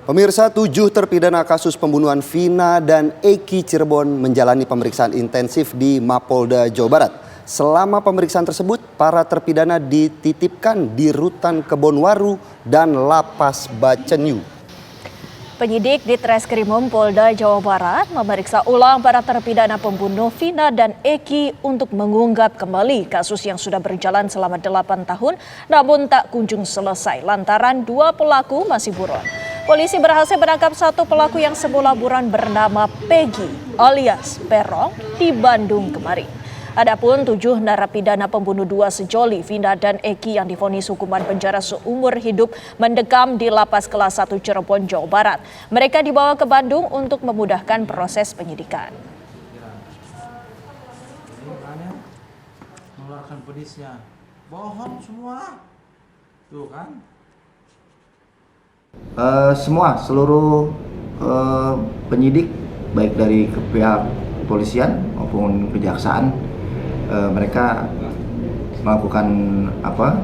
Pemirsa, 7 terpidana kasus pembunuhan Vina dan Eki Cirebon menjalani pemeriksaan intensif di Mapolda Jawa Barat. Selama pemeriksaan tersebut, para terpidana dititipkan di Rutan Kebonwaru dan Lapas Bacenyu. Penyidik di Treskrimum Polda Jawa Barat memeriksa ulang para terpidana pembunuh Vina dan Eki untuk mengungkap kembali kasus yang sudah berjalan selama 8 tahun namun tak kunjung selesai lantaran 2 pelaku masih buron. Polisi berhasil menangkap 1 pelaku yang semula buron bernama Peggy alias Perong di Bandung kemarin. Adapun 7 narapidana pembunuh 2 sejoli, Vina dan Eki yang divonis hukuman penjara seumur hidup mendekam di Lapas Kelas 1 Cirebon, Jawa Barat. Mereka dibawa ke Bandung untuk memudahkan proses penyidikan. Mengeluarkan pedisnya, bohong semua, tuh kan? Seluruh penyidik baik dari pihak kepolisian maupun kejaksaan, mereka melakukan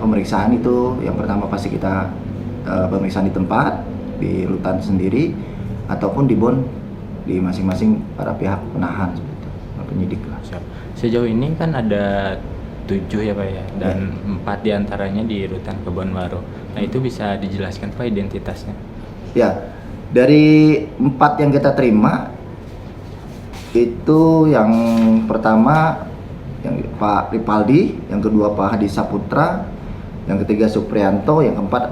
pemeriksaan itu. Yang pertama pasti kita pemeriksaan di tempat, di rutan sendiri ataupun di bond di masing-masing para pihak penahan penyidik lah. Sejauh ini kan ada 7 ya Pak ya, dan 4 diantaranya di Rutan Kebonwaru. Nah itu bisa dijelaskan Pak identitasnya? Ya, dari 4 yang kita terima, itu yang pertama yang Pak Ripaldi, yang kedua Pak Hadi Saputra, yang ketiga Suprianto, yang keempat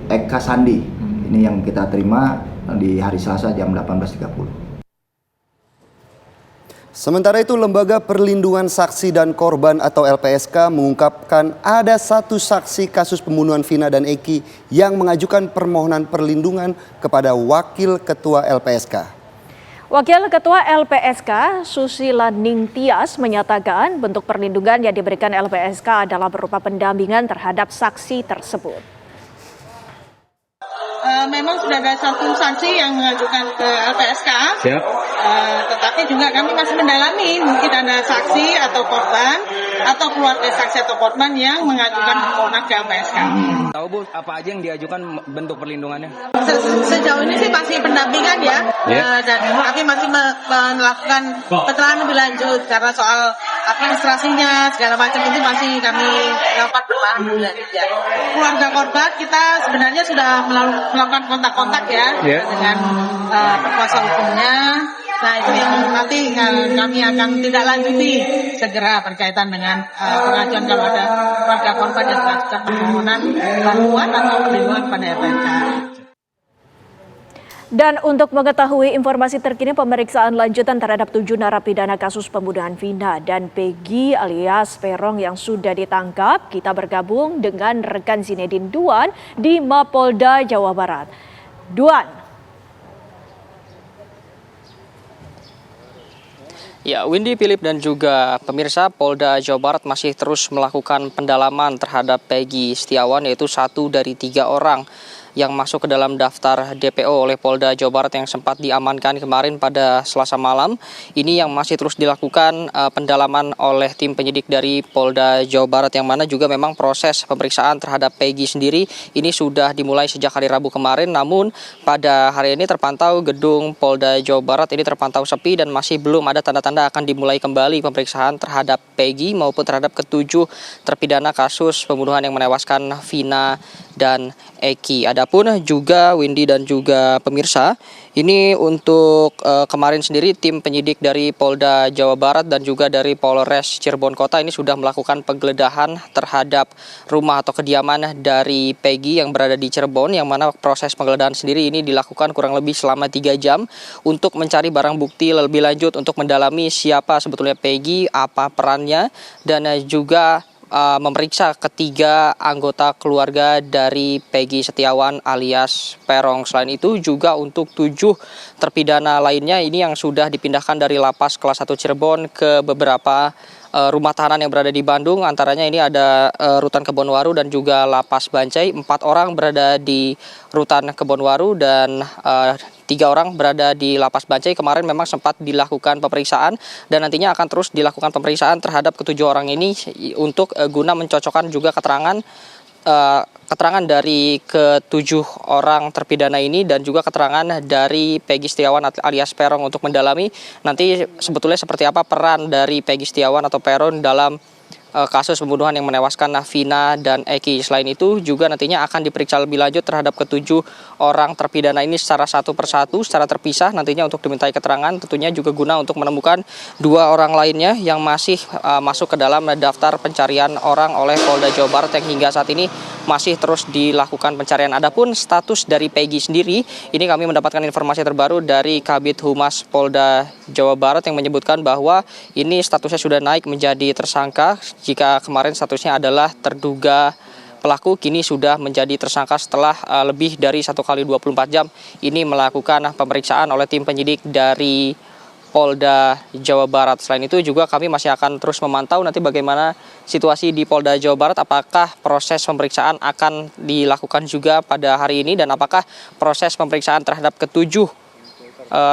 Eka Sandi. Ini yang kita terima di hari Selasa jam 18.30. Sementara itu, Lembaga Perlindungan Saksi dan Korban atau LPSK mengungkapkan ada 1 saksi kasus pembunuhan Vina dan Eki yang mengajukan permohonan perlindungan kepada Wakil Ketua LPSK. Wakil Ketua LPSK Susila Ningtyas menyatakan bentuk perlindungan yang diberikan LPSK adalah berupa pendampingan terhadap saksi tersebut. Memang sudah ada 1 saksi yang mengajukan ke LPSK. Siap. Tetapi juga kami masih mendalami mungkin ada saksi atau korban atau keluarga saksi atau korban yang mengajukan permohonan ke LPSK. Tahu Bu, apa aja yang diajukan bentuk perlindungannya? Sejauh ini sih pasti pendampingan ya, dan kami masih melakukan keterangan lebih lanjut karena soal administrasinya segala macam itu masih kami lakukan perlahan ya. Keluarga korban kita sebenarnya sudah melakukan kontak-kontak ya dengan kuasa hukumnya. Nah itu yang nanti kami akan tidak lanjuti segera berkaitan dengan pengajuan kalau ada keluarga korban yang mengajukan permohonan bantuan atau perlindungan pada LPSK. Dan untuk mengetahui informasi terkini pemeriksaan lanjutan terhadap 7 narapidana kasus pembunuhan Vina dan Peggy alias Perong yang sudah ditangkap, kita bergabung dengan rekan Zinedine Duan di Mapolda Jawa Barat. Duan. Ya, Windy, Philip dan juga pemirsa, Polda Jawa Barat masih terus melakukan pendalaman terhadap Peggy Setiawan, yaitu 1 dari 3 orang yang masuk ke dalam daftar DPO oleh Polda Jawa Barat yang sempat diamankan kemarin pada Selasa malam. Ini yang masih terus dilakukan pendalaman oleh tim penyidik dari Polda Jawa Barat, yang mana juga memang proses pemeriksaan terhadap Peggy sendiri ini sudah dimulai sejak hari Rabu kemarin. Namun pada hari ini terpantau gedung Polda Jawa Barat ini terpantau sepi dan masih belum ada tanda-tanda akan dimulai kembali pemeriksaan terhadap Peggy maupun terhadap ke-7 terpidana kasus pembunuhan yang menewaskan Vina dan Eki. Adapun juga Windy dan juga pemirsa, ini untuk kemarin sendiri tim penyidik dari Polda Jawa Barat dan juga dari Polres Cirebon Kota ini sudah melakukan penggeledahan terhadap rumah atau kediaman dari Peggy yang berada di Cirebon, yang mana proses penggeledahan sendiri ini dilakukan kurang lebih selama 3 jam untuk mencari barang bukti lebih lanjut untuk mendalami siapa sebetulnya Peggy, apa perannya, dan juga memeriksa ketiga anggota keluarga dari Peggy Setiawan alias Perong. Selain itu juga untuk 7 terpidana lainnya ini yang sudah dipindahkan dari Lapas Kelas 1 Cirebon ke beberapa rumah tahanan yang berada di Bandung. Antaranya ini ada Rutan Kebonwaru dan juga Lapas Bancai. 4 orang berada di Rutan Kebonwaru dan 3 orang berada di Lapas Bancai. Kemarin memang sempat dilakukan pemeriksaan dan nantinya akan terus dilakukan pemeriksaan terhadap ke-7 orang ini untuk guna mencocokkan juga keterangan keterangan dari ke-7 orang terpidana ini dan juga keterangan dari Peggy Setiawan alias Peron untuk mendalami nanti sebetulnya seperti apa peran dari Peggy Setiawan atau Peron dalam kasus pembunuhan yang menewaskan Vina dan Eki. Selain itu juga nantinya akan diperiksa lebih lanjut terhadap ke-7 orang terpidana ini secara satu persatu, secara terpisah nantinya untuk dimintai keterangan, tentunya juga guna untuk menemukan 2 orang lainnya yang masih masuk ke dalam daftar pencarian orang oleh Polda Jawa Barat yang hingga saat ini masih terus dilakukan pencarian. Adapun status dari Peggy sendiri, ini kami mendapatkan informasi terbaru dari Kabid Humas Polda Jawa Barat yang menyebutkan bahwa ini statusnya sudah naik menjadi tersangka. Jika kemarin statusnya adalah terduga pelaku, kini sudah menjadi tersangka setelah lebih dari 1 kali 24 jam ini melakukan pemeriksaan oleh tim penyidik dari Polda Jawa Barat. Selain itu juga kami masih akan terus memantau nanti bagaimana situasi di Polda Jawa Barat, apakah proses pemeriksaan akan dilakukan juga pada hari ini dan apakah proses pemeriksaan terhadap ke-7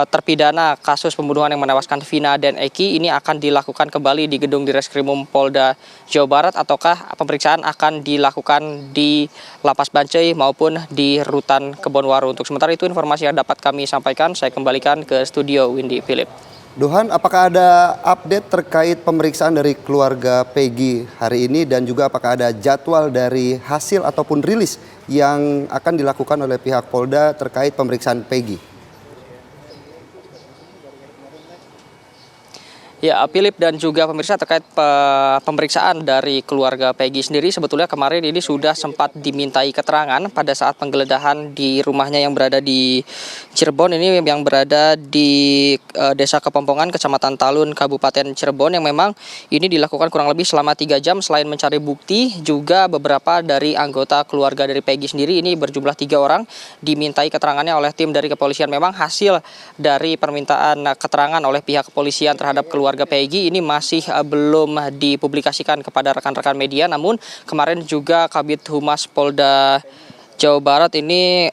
terpidana kasus pembunuhan yang menewaskan Vina dan Eki ini akan dilakukan kembali di gedung Direskrimum Polda Jawa Barat ataukah pemeriksaan akan dilakukan di Lapas Bancai maupun di Rutan Kebonwaru. Untuk sementara itu informasi yang dapat kami sampaikan, saya kembalikan ke studio Windy Philip. Dohan, apakah ada update terkait pemeriksaan dari keluarga Peggy hari ini dan juga apakah ada jadwal dari hasil ataupun rilis yang akan dilakukan oleh pihak Polda terkait pemeriksaan Peggy? Ya, Philip dan juga pemirsa, terkait pemeriksaan dari keluarga Peggy sendiri sebetulnya kemarin ini sudah sempat dimintai keterangan pada saat penggeledahan di rumahnya yang berada di Cirebon, ini yang berada di Desa Kepompongan, Kecamatan Talun, Kabupaten Cirebon, yang memang ini dilakukan kurang lebih selama 3 jam. Selain mencari bukti, juga beberapa dari anggota keluarga dari Peggy sendiri, ini berjumlah 3 orang, dimintai keterangannya oleh tim dari kepolisian. Memang hasil dari permintaan keterangan oleh pihak kepolisian terhadap keluarga Peggy ini masih belum dipublikasikan kepada rekan-rekan media. Namun kemarin juga Kabid Humas Polda Jawa Barat ini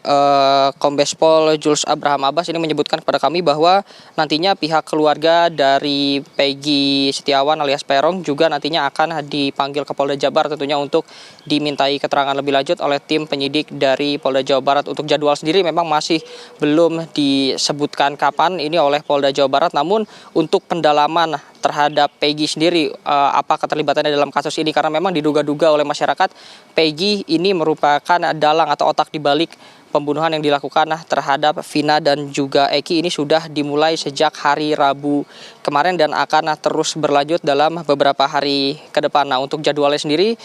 Kombes Pol Jules Abraham Abbas ini menyebutkan kepada kami bahwa nantinya pihak keluarga dari Peggy Setiawan alias Peron juga nantinya akan dipanggil ke Polda Jabar tentunya untuk dimintai keterangan lebih lanjut oleh tim penyidik dari Polda Jawa Barat. Untuk jadwal sendiri memang masih belum disebutkan kapan ini oleh Polda Jawa Barat, namun untuk pendalaman terhadap Peggy sendiri, apa keterlibatannya dalam kasus ini, karena memang diduga-duga oleh masyarakat Peggy ini merupakan dalang atau otak dibalik pembunuhan yang dilakukan terhadap Vina dan juga Eki ini sudah dimulai sejak hari Rabu kemarin dan akan terus berlanjut dalam beberapa hari ke depan. Nah, untuk jadwalnya sendiri,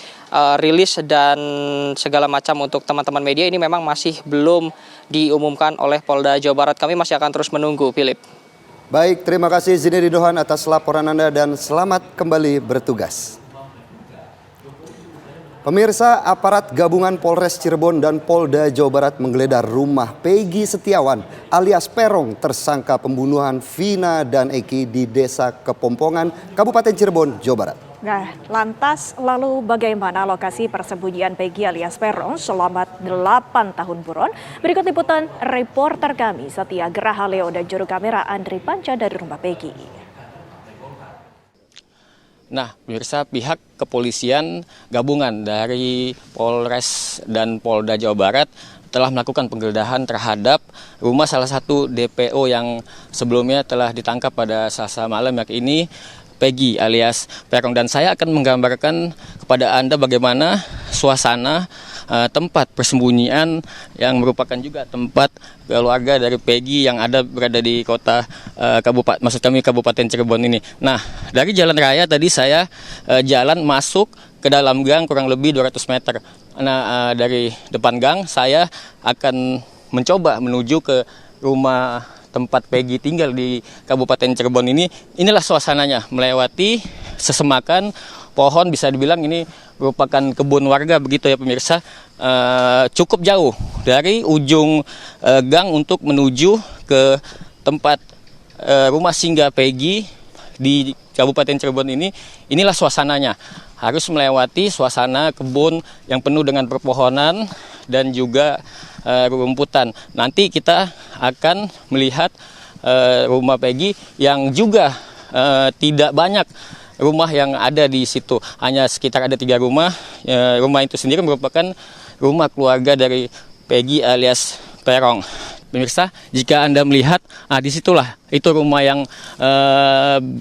rilis dan segala macam untuk teman-teman media ini memang masih belum diumumkan oleh Polda Jawa Barat. Kami masih akan terus menunggu, Philip. Baik, terima kasih Zinedi Dohan atas laporan Anda dan selamat kembali bertugas. Pemirsa, aparat gabungan Polres Cirebon dan Polda Jawa Barat menggeledah rumah Peggy Setiawan alias Peron, tersangka pembunuhan Vina dan Eki di Desa Kepompongan, Kabupaten Cirebon, Jawa Barat. Nah, lantas lalu bagaimana lokasi persembunyian Peggy alias Peron selama 8 tahun buron? Berikut liputan reporter kami Satya Graha Leo dan juru kamera Andri Panca dari rumah Peggy. Nah, pemirsa, pihak kepolisian gabungan dari Polres dan Polda Jawa Barat telah melakukan penggeledahan terhadap rumah salah satu DPO yang sebelumnya telah ditangkap pada Selasa malam, yakni Peggy alias Peron. Dan saya akan menggambarkan kepada Anda bagaimana suasana tempat persembunyian yang merupakan juga tempat keluarga dari Peggy yang berada di kota Kabupaten Cirebon ini. Nah, dari jalan raya tadi saya jalan masuk ke dalam gang kurang lebih 200 meter. Nah, dari depan gang saya akan mencoba menuju ke rumah tempat Peggy tinggal di Kabupaten Cirebon ini. Inilah suasananya, melewati sesemakan pohon, bisa dibilang ini merupakan kebun warga begitu ya pemirsa. Cukup jauh dari ujung gang untuk menuju ke tempat rumah singgah Peggy di Kabupaten Cirebon ini. Inilah suasananya, harus melewati suasana kebun yang penuh dengan perpohonan dan juga rumputan. Nanti kita akan melihat rumah Peggy yang juga tidak banyak rumah yang ada di situ. Hanya sekitar ada 3 rumah. Rumah itu sendiri merupakan rumah keluarga dari Peggy alias Peron. Pemirsa, jika Anda melihat, disitulah itu rumah yang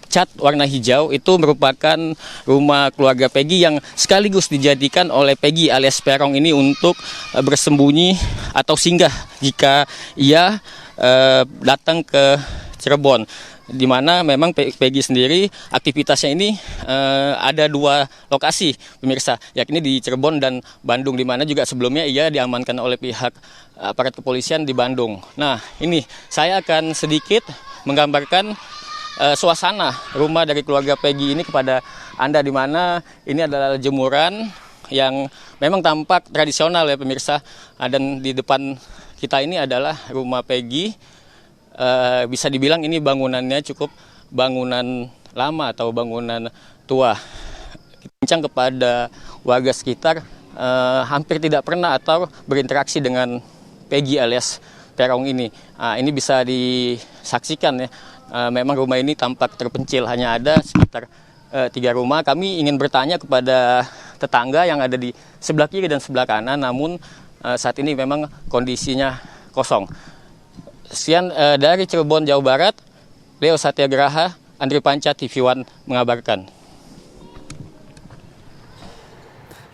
cat warna hijau, itu merupakan rumah keluarga Peggy yang sekaligus dijadikan oleh Peggy alias Peron ini untuk bersembunyi atau singgah jika ia datang ke Cirebon. Di mana memang Peggy sendiri aktivitasnya ini ada 2 lokasi, pemirsa, yakni di Cirebon dan Bandung, di mana juga sebelumnya ia diamankan oleh pihak aparat kepolisian di Bandung. Nah, ini saya akan sedikit menggambarkan suasana rumah dari keluarga Peggy ini kepada Anda, di mana ini adalah jemuran yang memang tampak tradisional ya pemirsa, dan di depan kita ini adalah rumah Peggy. Bisa dibilang ini bangunannya cukup bangunan lama atau bangunan tua. Bincang kepada warga sekitar, hampir tidak pernah atau berinteraksi dengan Peggy alias Peron ini. Ini bisa disaksikan ya, memang rumah ini tampak terpencil, hanya ada sekitar 3 rumah. Kami ingin bertanya kepada tetangga yang ada di sebelah kiri dan sebelah kanan, namun saat ini memang kondisinya kosong. Sekian dari Cirebon, Jawa Barat, Leo Satyagraha, Andri Panca, TV One mengabarkan.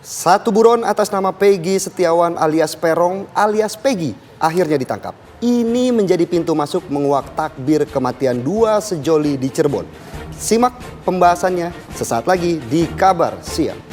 Satu buron atas nama Peggy Setiawan alias Peron alias Peggy akhirnya ditangkap. Ini menjadi pintu masuk menguak takbir kematian 2 sejoli di Cirebon. Simak pembahasannya sesaat lagi di Kabar Siang.